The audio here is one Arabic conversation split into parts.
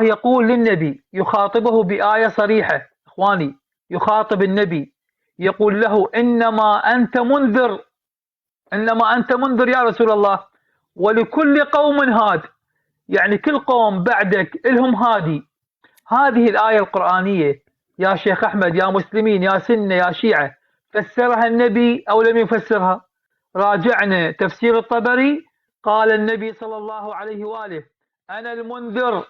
يقول للنبي يخاطبه بآية صريحة، إخواني يخاطب النبي يقول له إنما أنت منذر، إنما أنت منذر يا رسول الله، ولكل قوم هاد، يعني كل قوم بعدك لهم هادي. هذه الآية القرآنية يا شيخ أحمد، يا مسلمين، يا سنة، يا شيعة، فسرها النبي أو لم يفسرها؟ راجعنا تفسير الطبري، قال النبي صلى الله عليه وآله أنا المنذر،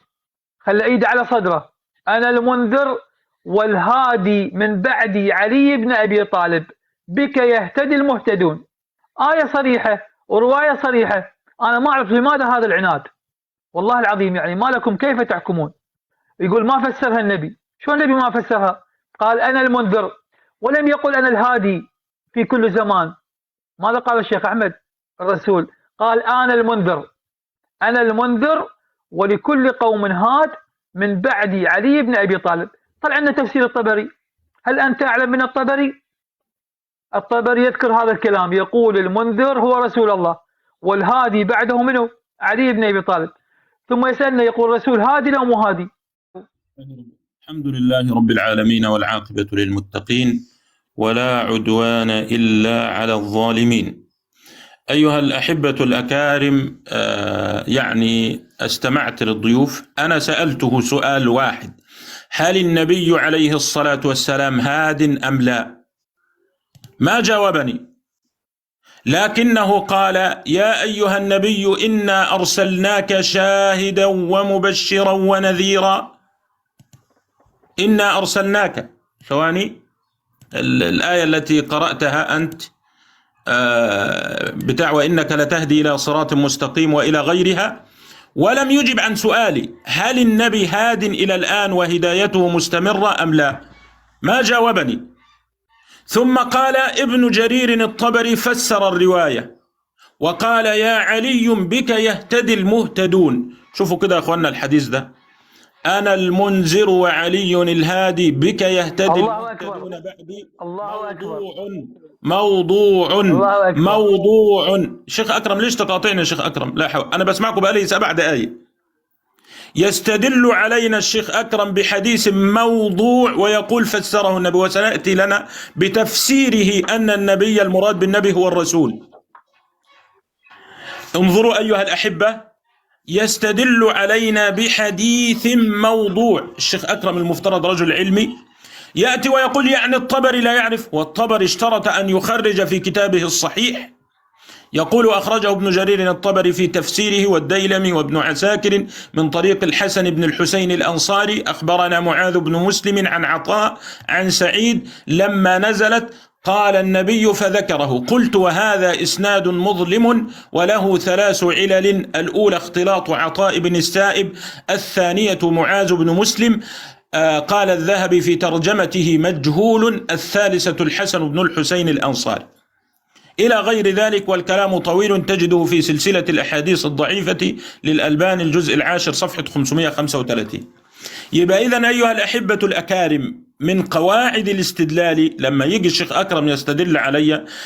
خلى ايده على صدره، أنا المنذر والهادي من بعدي علي بن أبي طالب، بك يهتدي المهتدون. آية صريحة ورواية صريحة. أنا ما أعرف لماذا هذا العناد، والله العظيم، يعني ما لكم كيف تحكمون؟ يقول ما فسرها النبي. شلون النبي ما فسرها؟ قال أنا المنذر، ولم يقل أنا الهادي في كل زمان. ماذا قال الشيخ أحمد الرسول؟ قال أنا المنذر، أنا المنذر ولكل قوم هاد من بعدي علي بن أبي طالب. طلع لنا تفسير الطبري، هل أنت أعلم من الطبري؟ الطبري يذكر هذا الكلام، يقول المنذر هو رسول الله، والهادي بعده منه علي بن أبي طالب، ثم يسألنا يقول رسول هادي لو مو هادي. الحمد لله رب العالمين، والعاقبة للمتقين، ولا عدوان إلا على الظالمين. أيها الأحبة الأكارم، يعني استمعت للضيوف. أنا سألته سؤال واحد: هل النبي عليه الصلاة والسلام هاد أم لا؟ ما جاوبني، لكنه قال: يا أيها النبي إنا أرسلناك شاهدا ومبشرا ونذيرا. إنا أرسلناك، ثواني، الآية التي قرأتها أنت بتاع وإنك لتهدي إلى صراط مستقيم وإلى غيرها، ولم يجب عن سؤالي هل النبي هاد إلى الآن وهدايته مستمرة أم لا؟ ما جاوبني. ثم قال ابن جرير الطبري فسر الرواية وقال: يا علي بك يهتدي المهتدون. شوفوا كده يا أخوانا الحديث ده: أنا المنذر وعلي الهادي، بك يهتدي المهتدون بعدي. موضوع. شيخ أكرم ليش تقاطعني يا شيخ أكرم؟ لا حول، أنا بسمعكم بقالي 7 دقايق. يستدل علينا الشيخ أكرم بحديث موضوع ويقول فسره النبي، وسنأتي لنا بتفسيره أن النبي المراد بالنبي هو الرسول. انظروا أيها الأحبة، يستدل علينا بحديث موضوع. الشيخ أكرم المفترض رجل علمي، يأتي ويقول يعني الطبري لا يعرف، والطبري اشترط أن يخرج في كتابه الصحيح، يقول: أخرجه ابن جرير الطبري في تفسيره، والديلمي وابن عساكر من طريق الحسن بن الحسين الأنصاري. أخبرنا معاذ بن مسلم عن عطاء عن سعيد لما نزلت قال النبي فذكره. قلت: وهذا إسناد مظلم وله 3 علل: الأولى اختلاط عطاء بن السائب، الثانية معاذ بن مسلم، قال الذهبي في ترجمته مجهول، الثالثة الحسن بن الحسين الأنصاري، إلى غير ذلك، والكلام طويل تجده في سلسلة الأحاديث الضعيفة للألباني الجزء 10 صفحة 535. يبقى إذن أيها الأحبة الأكارم، من قواعد الاستدلال لما يجي الشيخ أكرم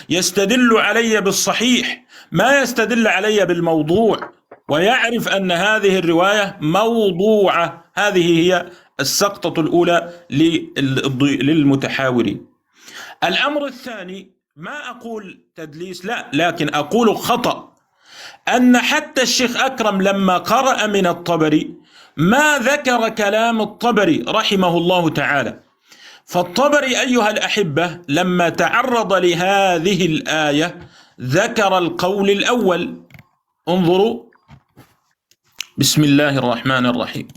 يستدل علي بالصحيح، ما يستدل علي بالموضوع، ويعرف أن هذه الرواية موضوعة. هذه هي السقطة الأولى للمتحاورين. الأمر الثاني، ما أقول تدليس، لا، لكن أقول خطأ، أن حتى الشيخ أكرم لما قرأ من الطبري ما ذكر كلام الطبري رحمه الله تعالى. فالطبري أيها الأحبة لما تعرض لهذه الآية ذكر القول الأول. انظروا، بسم الله الرحمن الرحيم.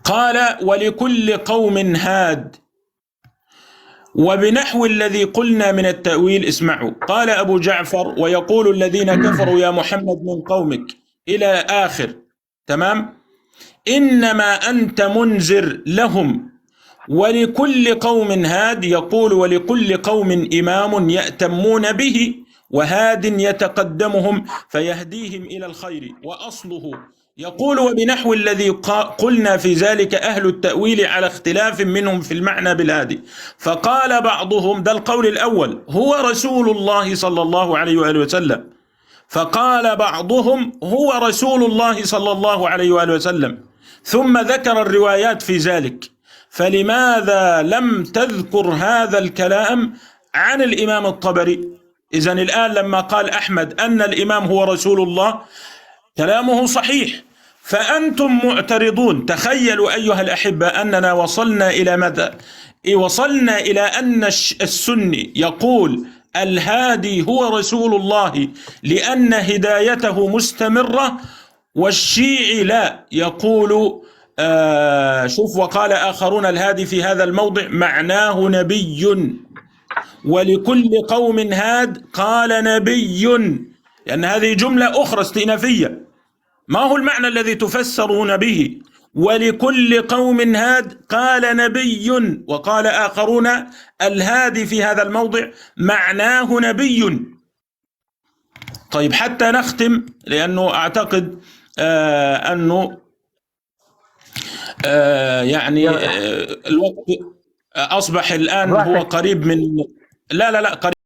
قال: ولكل قوم هاد، وبنحو الذي قلنا من التأويل. اسمعوا، قال أبو جعفر: ويقول الذين كفروا يا محمد من قومك، إلى آخر، تمام؟ إنما أنت منذر لهم، ولكل قوم هاد، يقول ولكل قوم إمام يأتمون به، وهاد يتقدمهم فيهديهم إلى الخير. وأصله يقول: وبنحو الذي قلنا في ذلك أهل التأويل على اختلاف منهم في المعنى بالهادي. فقال بعضهم، ده القول الأول، هو رسول الله صلى الله عليه وآله وسلم، فقال بعضهم هو رسول الله صلى الله عليه وآله وسلم، ثم ذكر الروايات في ذلك. فلماذا لم تذكر هذا الكلام عن الإمام الطبري؟ إذن الآن لما قال أحمد أن الإمام هو رسول الله كلامه صحيح، فأنتم معترضون. تخيلوا أيها الأحبة أننا وصلنا إلى ماذا؟ وصلنا إلى أن السني يقول الهادي هو رسول الله لأن هدايته مستمرة، والشيعي لا، يقول شوف، وقال آخرون الهادي في هذا الموضع معناه نبي، ولكل قوم هاد قال نبي، لأن هذه جملة أخرى استئنافية. ما هو المعنى الذي تفسرون به؟ ولكل قوم هاد قال نبي، وقال آخرون الهادي في هذا الموضع معناه نبي. طيب حتى نختم، لأنه أعتقد أنه يعني الوقت أصبح الآن هو قريب من لا قريب